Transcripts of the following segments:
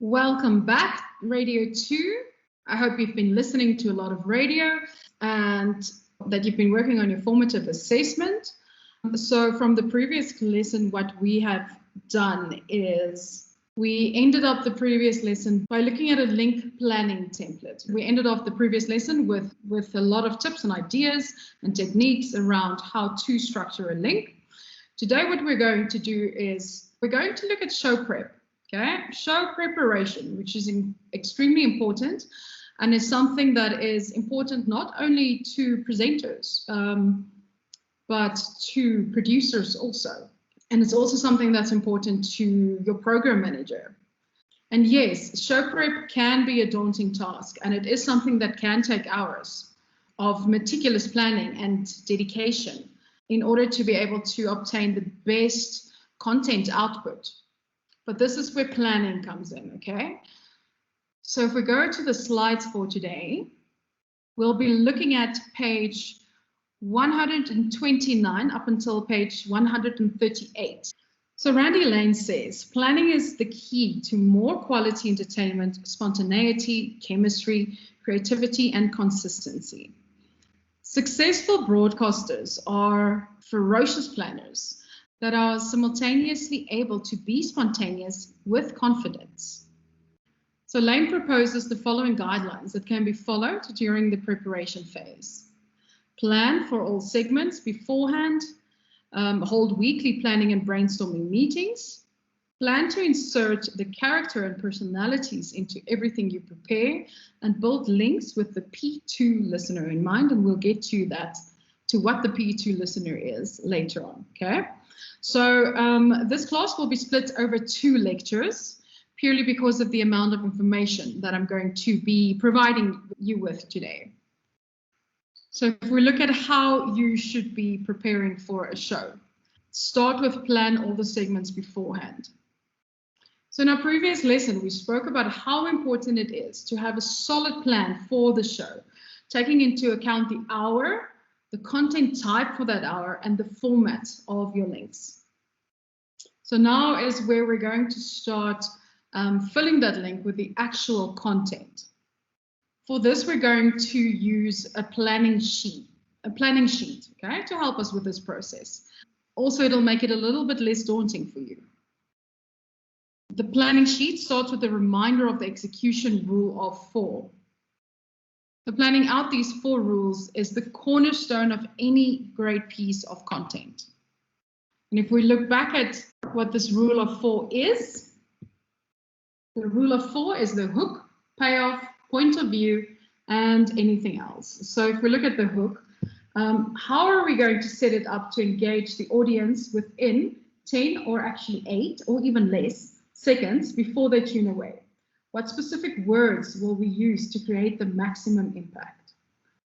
Welcome back, Radio 2. I hope you've been listening to a lot of radio and that you've been working on your formative assessment. So from the previous lesson, what we have done is we ended up the previous lesson by looking at a link planning template. We ended off the previous lesson with a lot of tips and ideas and techniques around how to structure a link. Today, what we're going to do is we're going to look at show prep. Okay, show preparation, which is extremely important and is something that is important not only to presenters, but to producers also. And it's also something that's important to your program manager. And yes, show prep can be a daunting task, and it is something that can take hours of meticulous planning and dedication in order to be able to obtain the best content output. But this is where planning comes in, okay? So if we go to the slides for today, we'll be looking at page 129 up until page 138. So Randy Lane says, planning is the key to more quality entertainment, spontaneity, chemistry, creativity, and consistency. Successful broadcasters are ferocious planners that are simultaneously able to be spontaneous with confidence. So Lane proposes the following guidelines that can be followed during the preparation phase. Plan for all segments beforehand, hold weekly planning and brainstorming meetings, plan to insert the character and personalities into everything you prepare, and build links with the P2 listener in mind, and we'll get to that, to what the P2 listener is later on, okay? So this class will be split over 2 lectures, purely because of the amount of information that I'm going to be providing you with today. So if we look at how you should be preparing for a show, start with plan all the segments beforehand. So in our previous lesson, we spoke about how important it is to have a solid plan for the show, taking into account the hour, the content type for that hour, and the format of your links. So now is where we're going to start filling that link with the actual content. For this, we're going to use a planning sheet, okay, to help us with this process. Also, it'll make it a little bit less daunting for you. The planning sheet starts with a reminder of the execution rule of 4. So planning out these 4 rules is the cornerstone of any great piece of content. And if we look back at what this rule of 4 is, the rule of 4 is the hook, payoff, point of view, and anything else. So if we look at the hook, how are we going to set it up to engage the audience within 10 or actually 8 or even less seconds before they tune away? What specific words will we use to create the maximum impact?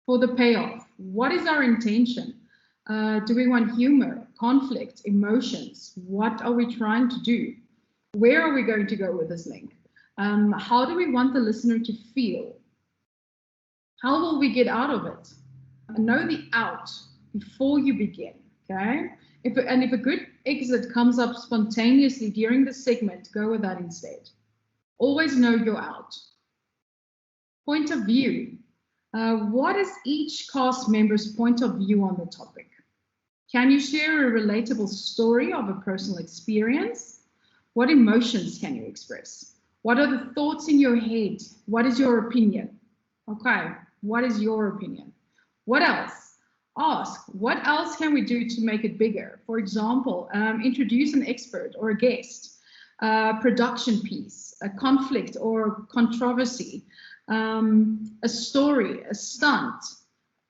For the payoff, what is our intention? Do we want humor, conflict, emotions? What are we trying to do? Where are we going to go with this link? How do we want the listener to feel? How will we get out of it? Know the out before you begin, okay? If a good exit comes up spontaneously during the segment, go with that instead. Always know your out. Point of view. What is each cast member's point of view on the topic? Can you share a relatable story of a personal experience? What emotions can you express? What are the thoughts in your head? What is your opinion? Okay, what is your opinion? What else? Ask, what else can we do to make it bigger? For example, introduce an expert or a guest. Production piece, a conflict or controversy, a story, a stunt,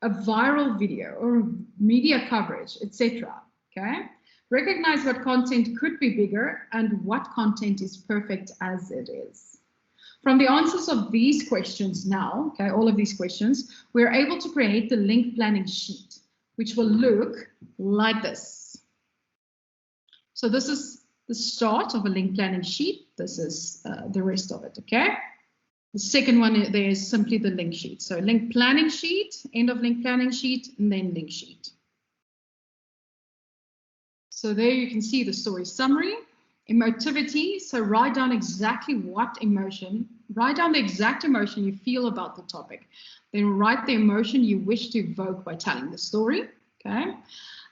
a viral video or media coverage, etc. Okay? Recognize what content could be bigger and what content is perfect as it is. From the answers of these questions now, okay, all of these questions, we're able to create the link planning sheet, which will look like this. So this is the start of a link planning sheet. This is the rest of it, okay? The second one there is simply the link sheet. So link planning sheet, end of link planning sheet, and then link sheet. So there you can see the story summary, Emotivity, so write down exactly what emotion, write down the exact emotion you feel about the topic. Then write the emotion you wish to evoke by telling the story, okay?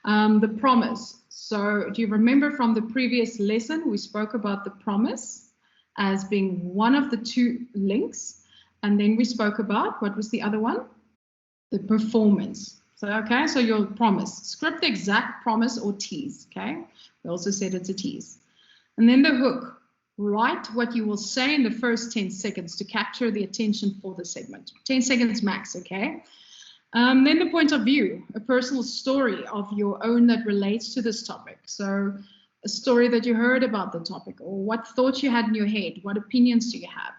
The promise. So do you remember from the previous lesson, we spoke about the promise as being one of the two links. And then we spoke about, what was the other one? The performance. So, okay, so your promise. Script the exact promise or tease, okay? We also said it's a tease. And then the hook. Write what you will say in the first 10 seconds to capture the attention for the segment. 10 seconds max, okay? Then the point of view, a personal story of your own that relates to this topic. So a story that you heard about the topic, or what thoughts you had in your head, what opinions do you have?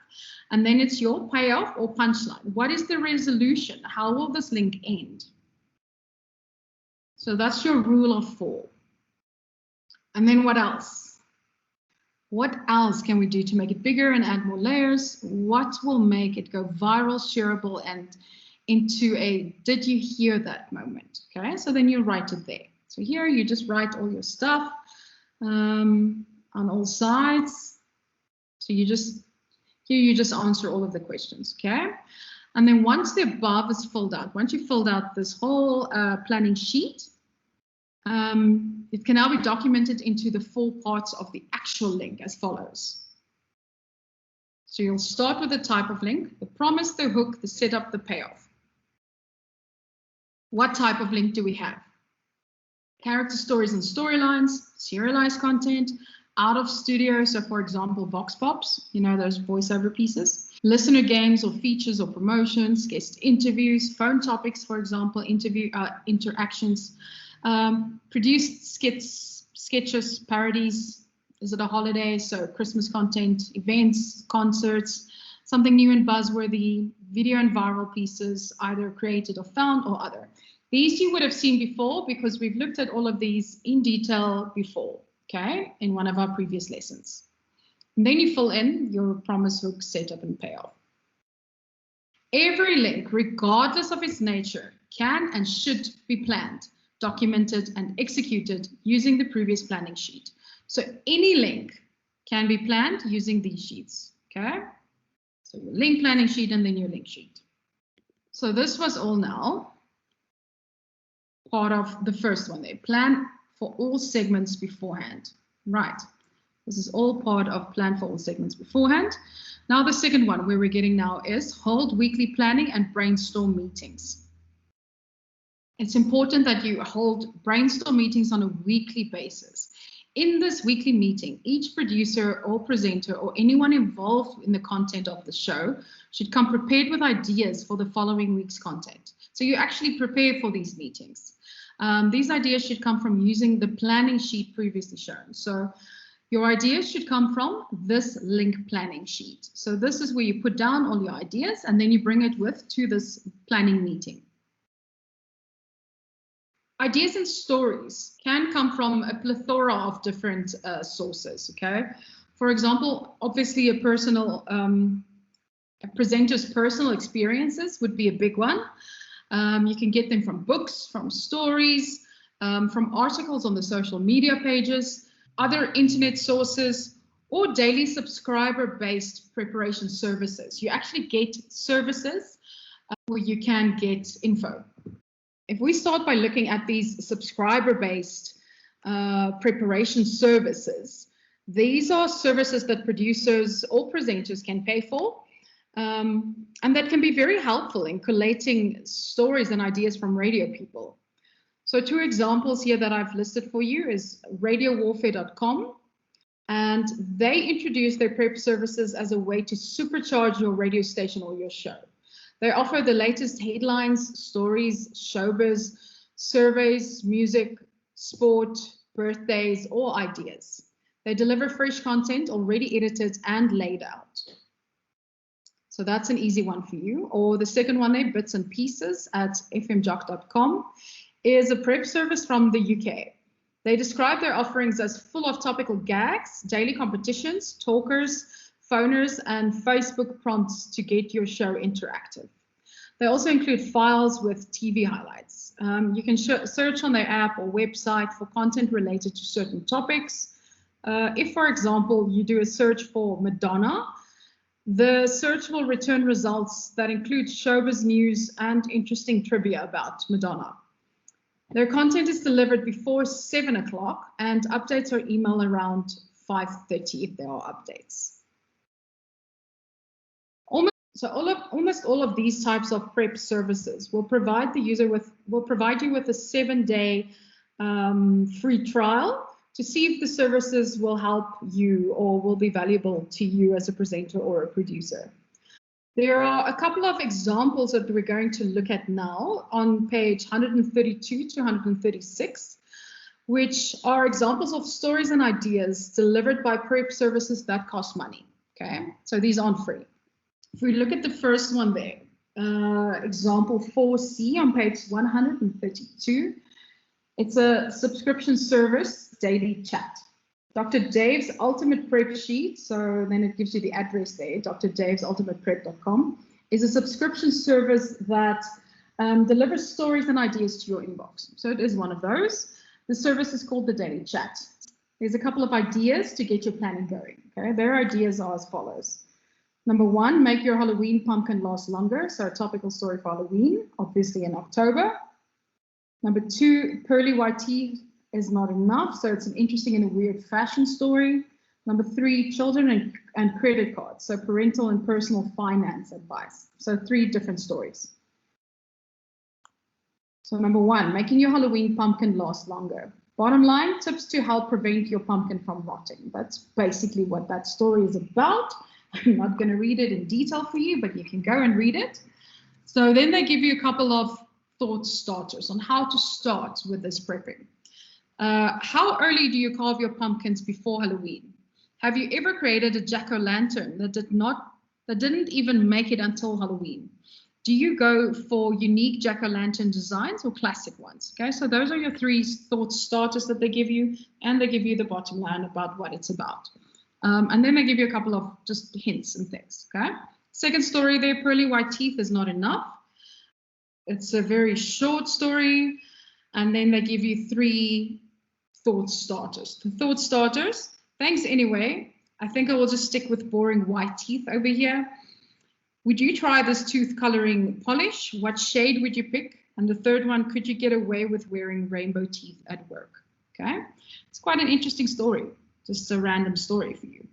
And then it's your payoff or punchline. What is the resolution? How will this link end? So that's your rule of 4. And then what else? What else can we do to make it bigger and add more layers? What will make it go viral, shareable, and into a did you hear that moment? Okay, so then you write it there. So here you just write all your stuff on all sides. So you just answer all of the questions, okay? And then once the above is filled out, once you filled out this whole planning sheet, it can now be documented into the 4 parts of the actual link as follows. So you'll start with the type of link, the promise, the hook, the setup, the payoff. What type of link do we have? Character stories and storylines, serialized content, out of studio, so for example, Vox Pops, you know, those voiceover pieces, listener games or features or promotions, guest interviews, phone topics, for example, interactions, produced sketches, parodies. Is it a holiday? So Christmas content, events, concerts, something new and buzzworthy, video and viral pieces, either created or found or other. These you would have seen before because we've looked at all of these in detail before, okay, in one of our previous lessons. And then you fill in your promise, hook, setup, and payoff. Every link, regardless of its nature, can and should be planned, documented, and executed using the previous planning sheet. So any link can be planned using these sheets, okay? So your link planning sheet and then your link sheet. So this was all now part of the first one there. Plan for all segments beforehand. Right. This is all part of plan for all segments beforehand. Now the second one where we're getting now is hold weekly planning and brainstorm meetings. It's important that you hold brainstorm meetings on a weekly basis. In this weekly meeting, each producer or presenter or anyone involved in the content of the show should come prepared with ideas for the following week's content. So you actually prepare for these meetings. These ideas should come from using the planning sheet previously shown. So your ideas should come from this link planning sheet. So this is where you put down all your ideas and then you bring it to this planning meeting. Ideas and stories can come from a plethora of different sources, okay? For example, obviously a presenter's personal experiences would be a big one. You can get them from books, from stories, from articles on the social media pages, other internet sources, or daily subscriber-based preparation services. You actually get services where you can get info. If we start by looking at these subscriber-based preparation services, these are services that producers or presenters can pay for, and that can be very helpful in collating stories and ideas from radio people. So 2 examples here that I've listed for you is radiowarfare.com, and they introduce their prep services as a way to supercharge your radio station or your show. They offer the latest headlines, stories, showbiz, surveys, music, sport, birthdays, or ideas. They deliver fresh content already edited and laid out. So that's an easy one for you. Or the second one there, Bits and Pieces at fmjock.com, is a prep service from the UK. They describe their offerings as full of topical gags, daily competitions, talkers, phoners, and Facebook prompts to get your show interactive. They also include files with TV highlights. You can search on their app or website for content related to certain topics. If, for example, you do a search for Madonna, the search will return results that include showbiz news and interesting trivia about Madonna. Their content is delivered before 7 o'clock and updates are emailed around 5:30 if there are updates. Almost all of these types of prep services will provide you with a 7-day free trial to see if the services will help you or will be valuable to you as a presenter or a producer. There are a couple of examples that we're going to look at now on page 132 to 136, which are examples of stories and ideas delivered by prep services that cost money. Okay, so these aren't free. If we look at the first one there, example 4C on page 132, it's a subscription service, daily chat. Dr. Dave's Ultimate Prep Sheet, so then it gives you the address there, drdavesultimateprep.com, is a subscription service that delivers stories and ideas to your inbox. So it is one of those. The service is called the Daily Chat. There's a couple of ideas to get your planning going. Okay, their ideas are as follows. Number 1, make your Halloween pumpkin last longer. So a topical story for Halloween, obviously in October. Number 2, pearly white teeth is not enough. So it's an interesting and a weird fashion story. Number 3, children and credit cards. So parental and personal finance advice. So 3 different stories. So number 1, making your Halloween pumpkin last longer. Bottom line, tips to help prevent your pumpkin from rotting. That's basically what that story is about. I'm not going to read it in detail for you, but you can go and read it. So then they give you a couple of thought starters on how to start with this prepping. How early do you carve your pumpkins before Halloween? Have you ever created a jack-o'-lantern that didn't even make it until Halloween? Do you go for unique jack-o'-lantern designs or classic ones? Okay, so those are your 3 thought starters that they give you, and they give you the bottom line about what it's about. And then they give you a couple of just hints and things. Okay. Second story there, pearly white teeth is not enough. It's a very short story. And then they give you 3 thought starters. The thought starters, thanks anyway. I think I will just stick with boring white teeth over here. Would you try this tooth coloring polish? What shade would you pick? And the third one, could you get away with wearing rainbow teeth at work? Okay. It's quite an interesting story. Just a random story for you.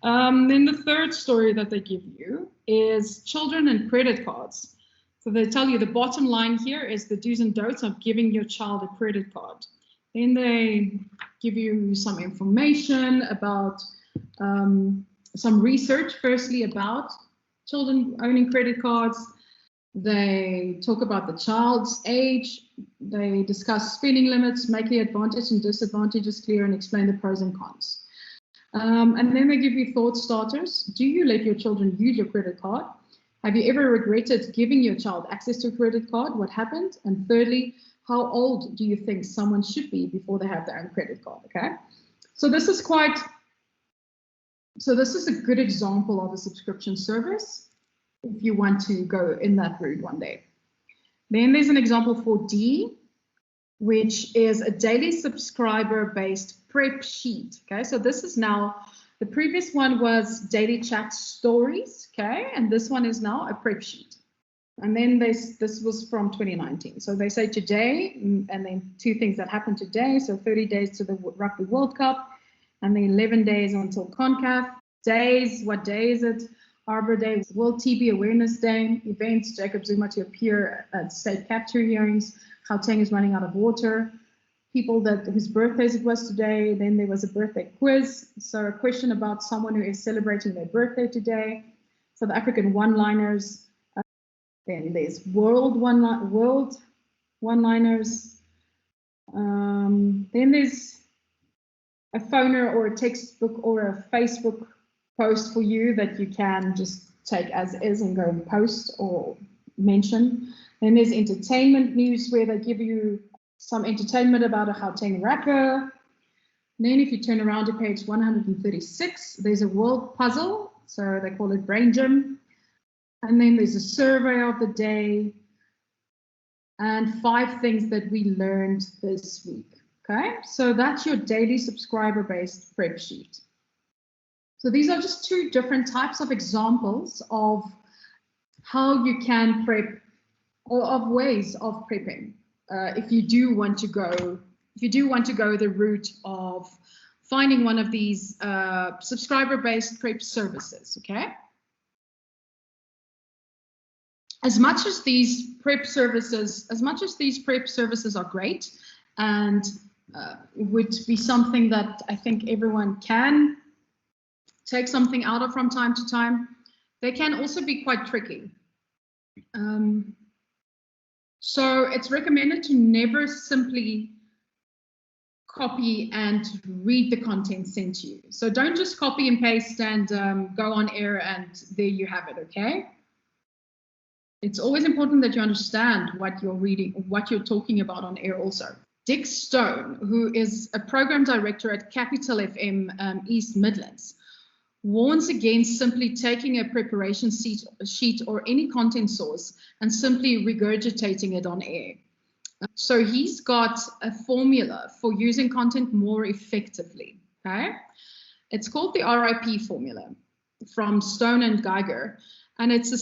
Then the third story that they give you is children and credit cards. So they tell you the bottom line here is the do's and don'ts of giving your child a credit card. Then they give you some information about some research, firstly about children owning credit cards. They talk about the child's age. They discuss spending limits, make the advantages and disadvantages clear, and explain the pros and cons. And then they give you thought starters. Do you let your children use your credit card? Have you ever regretted giving your child access to a credit card? What happened? And thirdly, how old do you think someone should be before they have their own credit card? Okay, so this is a good example of a subscription service if you want to go in that route one day. Then there's an example for D, which is a daily subscriber-based prep sheet. Okay, so this is now, the previous one was daily chat stories, okay, and this one is now a prep sheet. And then this was from 2019. So they say today, and then 2 things that happened today. So 30 days to the Rugby World Cup, and then 11 days until CONCACAF. Days, what day is it? Arbor Day, World TB Awareness Day, events, Jacob Zuma to appear at state capture hearings, Gauteng is running out of water, people whose birthdays it was today, then there was a birthday quiz, so a question about someone who is celebrating their birthday today, South African one-liners, then there's world one-liners, then there's a phoner or a textbook or a Facebook post for you that you can just take as is and go and post or mention. Then there's entertainment news where they give you some entertainment about a Gauteng rapper. Then if you turn around to page 136, there's a world puzzle, so they call it Brain Gym. And then there's a survey of the day and 5 things that we learned this week. Okay, so that's your daily subscriber-based prep sheet. So these are just two different types of examples of how you can prep, or of ways of prepping. If you do want to go the route of finding one of these subscriber-based prep services, okay? As much as these prep services are great and would be something that I think everyone can take something out of from time to time, they can also be quite tricky. So it's recommended to never simply copy and read the content sent to you. So don't just copy and paste and go on air and there you have it, okay? It's always important that you understand what you're reading, what you're talking about on air also. Dick Stone, who is a program director at Capital FM East Midlands, warns against simply taking a preparation sheet or any content source and simply regurgitating it on air. So he's got a formula for using content more effectively, okay? It's called the RIP formula from Stone and Geiger, and it's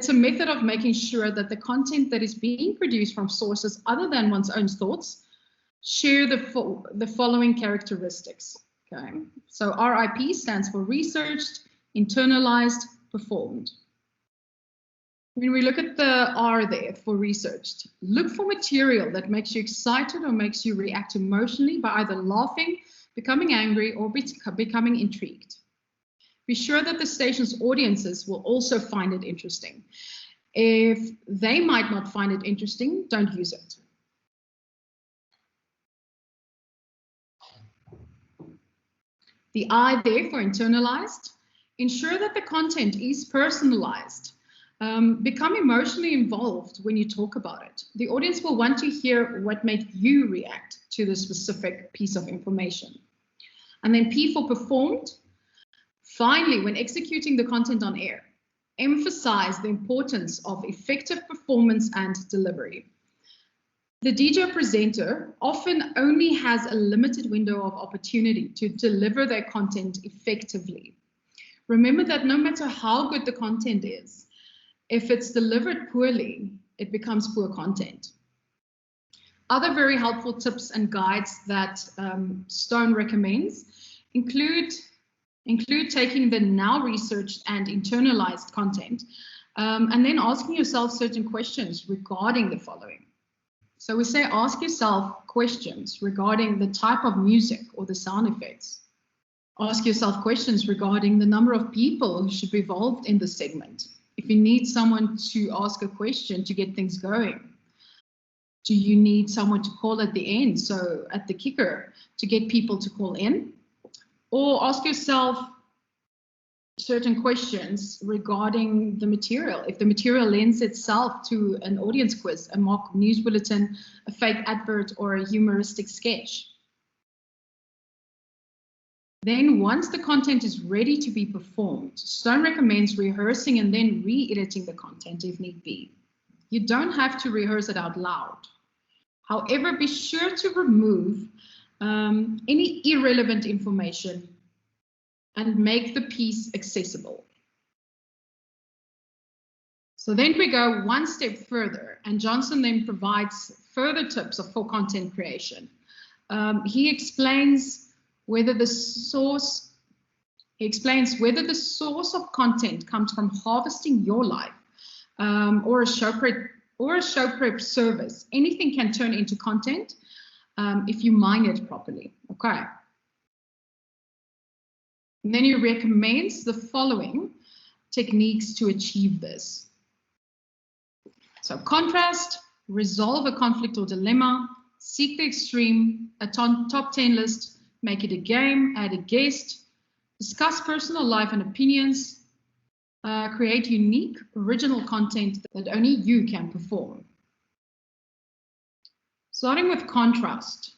a method of making sure that the content that is being produced from sources other than one's own thoughts share the following characteristics. Okay, so RIP stands for researched, internalized, performed. When we look at the R there for researched, look for material that makes you excited or makes you react emotionally by either laughing, becoming angry, or becoming intrigued. Be sure that the station's audiences will also find it interesting. If they might not find it interesting, don't use it. The I there for internalized. Ensure that the content is personalized. Become emotionally involved when you talk about it. The audience will want to hear what made you react to the specific piece of information. And then P for performed. Finally, when executing the content on air, emphasize the importance of effective performance and delivery. The DJ presenter often only has a limited window of opportunity to deliver their content effectively. Remember that no matter how good the content is, if it's delivered poorly, it becomes poor content. Other very helpful tips and guides that Stone recommends include taking the now researched and internalized content and then asking yourself certain questions regarding the following. So we say ask yourself questions regarding the type of music or the sound effects. Ask yourself questions regarding the number of people who should be involved in the segment. If you need someone to ask a question to get things going, do you need someone to call at the end, so at the kicker, to get people to call in? Or ask yourself certain questions regarding the material. If the material lends itself to an audience quiz, a mock news bulletin, a fake advert, or a humoristic sketch. Then once the content is ready to be performed, Stone recommends rehearsing and then re-editing the content if need be. You don't have to rehearse it out loud. However, be sure to remove any irrelevant information and make the piece accessible. So then we go one step further, and Johnson then provides further tips for content creation. He explains whether the source of content comes from harvesting your life or a show prep service. Anything can turn into content if you mine it properly. Okay. And then he recommends the following techniques to achieve this. So contrast, resolve a conflict or dilemma, seek the extreme, a top 10 list, make it a game, add a guest, discuss personal life and opinions, create unique, original content that only you can perform. Starting with contrast,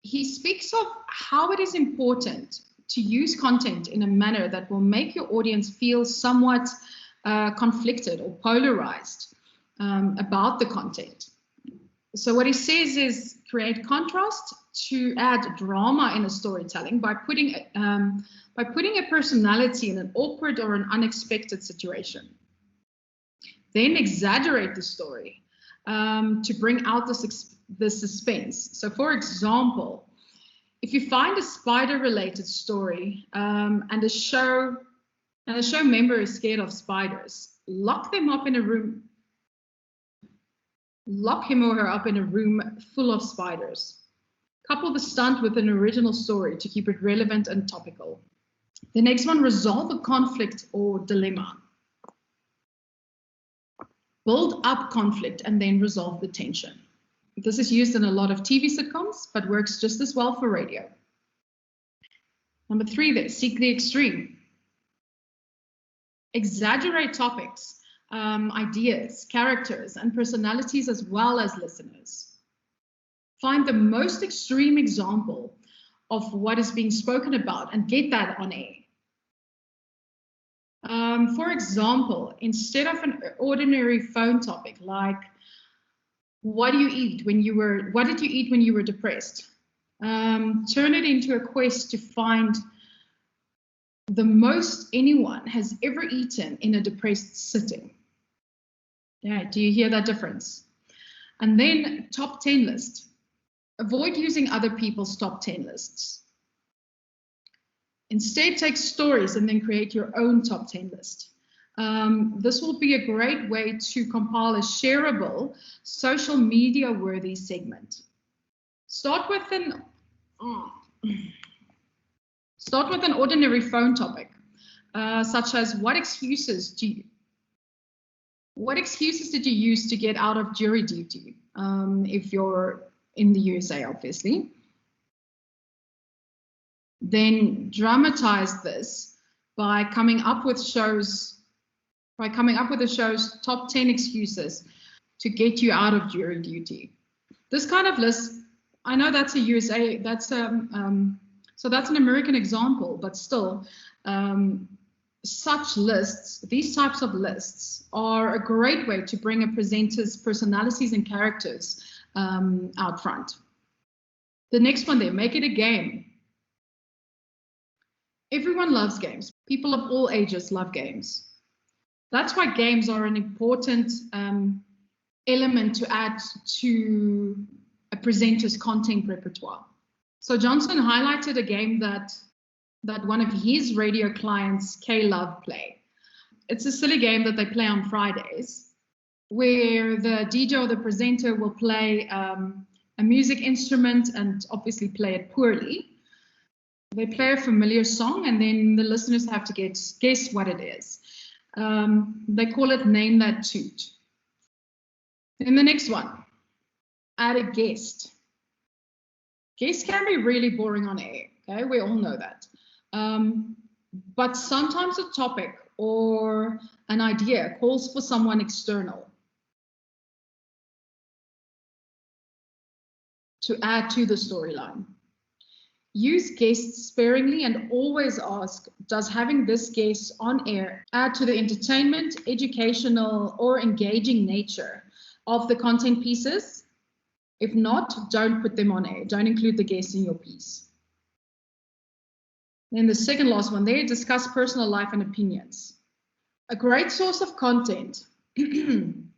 he speaks of how it is important to use content in a manner that will make your audience feel somewhat conflicted or polarized about the content. So what he says is create contrast to add drama in a storytelling by putting a personality in an awkward or an unexpected situation. Then exaggerate the story to bring out the suspense. So for example, if you find a spider-related story and a show member is scared of spiders, lock him or her up in a room full of spiders. Couple the stunt with an original story to keep it relevant and topical. The next one, resolve a conflict or dilemma. Build up conflict and then resolve the tension. This is used in a lot of TV sitcoms, but works just as well for radio. Number 3 there, seek the extreme. Exaggerate topics, ideas, characters, and personalities as well as listeners. Find the most extreme example of what is being spoken about and get that on air. For example, instead of an ordinary phone topic like what did you eat when you were depressed? Turn it into a quest to find the most anyone has ever eaten in a depressed sitting. Yeah, do you hear that difference? And then top 10 list. Avoid using other people's top 10 lists. Instead, take stories and then create your own top 10 list. This will be a great way to compile a shareable, social media worthy segment. Start with an ordinary phone topic, such as what excuses did you use to get out of jury duty? If you're in the USA, obviously. Then dramatize this by coming up with the show's top 10 excuses to get you out of jury duty. This kind of list, I know that's a USA, so that's an American example, but still, such lists, these types of lists are a great way to bring a presenter's personalities and characters out front. The next one there, make it a game. Everyone loves games. People of all ages love games. That's why games are an important element to add to a presenter's content repertoire. So Johnson highlighted a game that one of his radio clients, K-Love, play. It's a silly game that they play on Fridays, where the DJ or the presenter will play a music instrument and obviously play it poorly. They play a familiar song and then the listeners have to guess what it is. They call it Name That Toot. Then the next one, add a guest. Guests can be really boring on air, okay? We all know that. But sometimes a topic or an idea calls for someone external to add to the storyline. Use guests sparingly and always ask, does having this guest on air add to the entertainment, educational, or engaging nature of the content pieces? If not, don't put them on air. Don't include the guest in your piece. Then the second last one there, discuss personal life and opinions. A great source of content can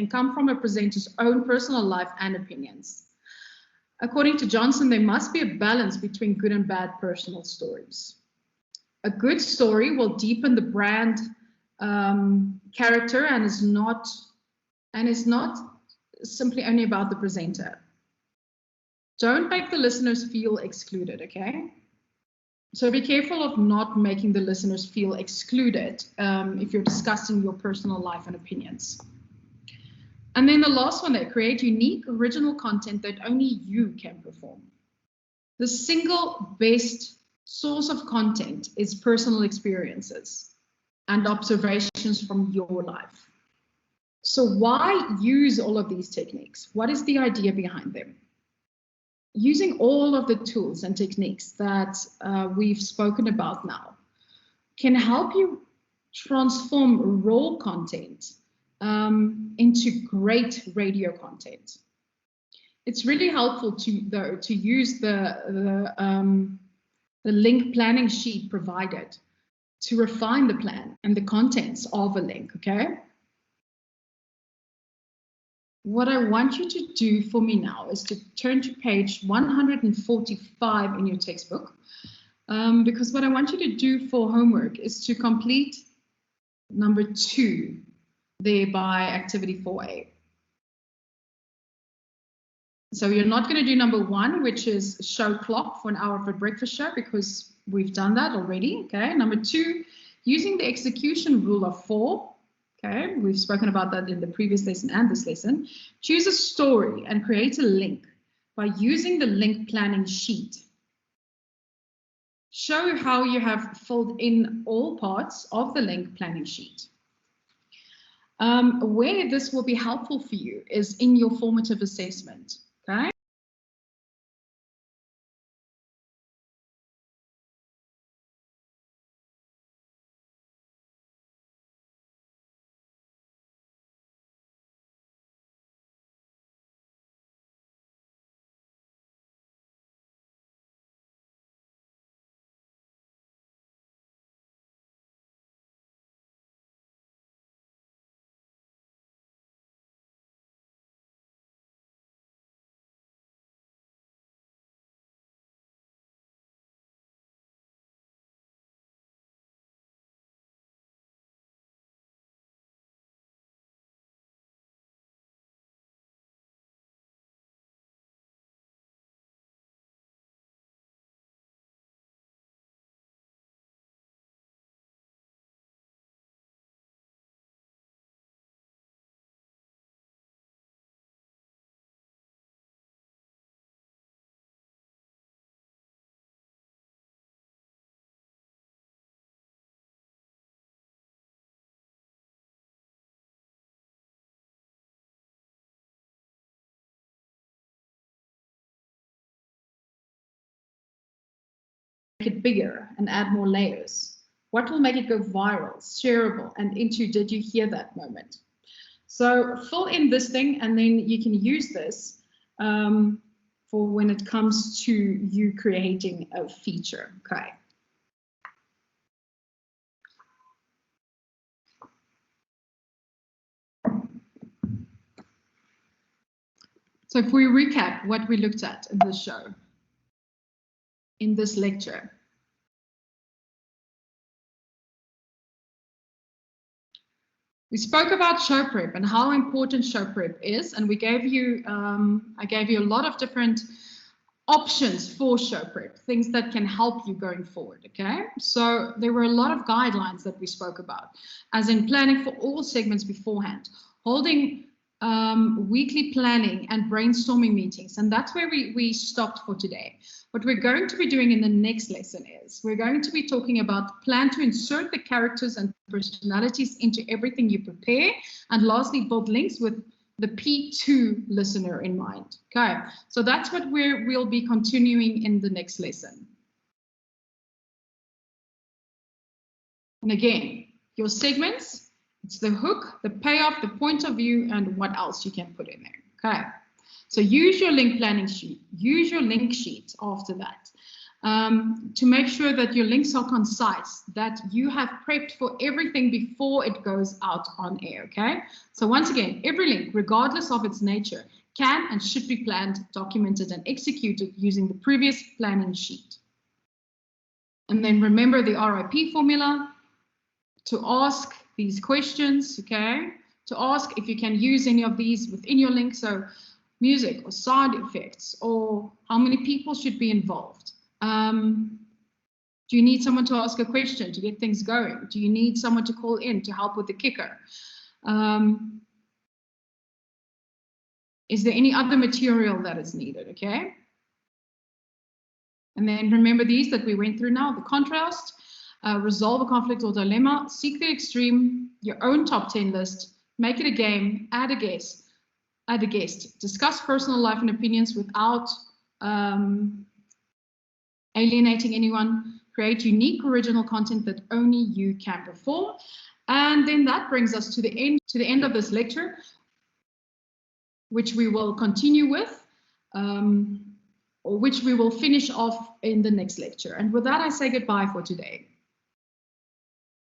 come from a presenter's own personal life and opinions. According to Johnson, there must be a balance between good and bad personal stories. A good story will deepen the brand character and is not simply only about the presenter. Don't make the listeners feel excluded, okay? So be careful of not making the listeners feel excluded if you're discussing your personal life and opinions. And then the last one there, create unique, original content that only you can perform. The single best source of content is personal experiences and observations from your life. So why use all of these techniques? What is the idea behind them? Using all of the tools and techniques that we've spoken about now can help you transform raw content into great radio content. It's really helpful to use the link planning sheet provided to refine the plan and the contents of a link, okay? What I want you to do for me now is to turn to page 145 in your textbook, because what I want you to do for homework is to complete number 2 there by activity 4A. So you're not going to do number 1, which is show clock for an hour for a breakfast show, because we've done that already. Okay. Number 2, using the execution rule of 4. Okay. We've spoken about that in the previous lesson and this lesson. Choose a story and create a link by using the link planning sheet. Show how you have filled in all parts of the link planning sheet. Where this will be helpful for you is in your formative assessment. Okay. Make it bigger and add more layers? What will make it go viral, shareable, and into did you hear that moment? So fill in this thing, and then you can use this for when it comes to you creating a feature. Okay. So if we recap what we looked at in this show, in this lecture, we spoke about show prep and how important show prep is, and we gave you, I gave you a lot of different options for show prep, things that can help you going forward. Okay, so there were a lot of guidelines that we spoke about, as in planning for all segments beforehand, holding weekly planning and brainstorming meetings, and that's where we stopped for today. What we're going to be doing in the next lesson is we're going to be talking about plan to insert the characters and personalities into everything you prepare, and lastly build links with the P2 listener in mind. Okay, so that's what we'll be continuing in the next lesson. And again, your segments, it's the hook, the payoff, the point of view, and what else you can put in there. Okay, so use your link planning sheet, use your link sheet after that to make sure that your links are concise, that you have prepped for everything before it goes out on air. Okay, so once again, every link, regardless of its nature, can and should be planned, documented, and executed using the previous planning sheet. And then remember the RIP formula to ask these questions, okay? To ask if you can use any of these within your link, so music or sound effects, or how many people should be involved. Do you need someone to ask a question to get things going? Do you need someone to call in to help with the kicker? Is there any other material that is needed, okay? And then remember these that we went through now, the contrast, resolve a conflict or dilemma, seek the extreme, your own top 10 list, make it a game, add a guest, discuss personal life and opinions without alienating anyone, create unique original content that only you can perform, And then that brings us to the end of this lecture, which we will continue with, or which we will finish off in the next lecture. And with that, I say goodbye for today.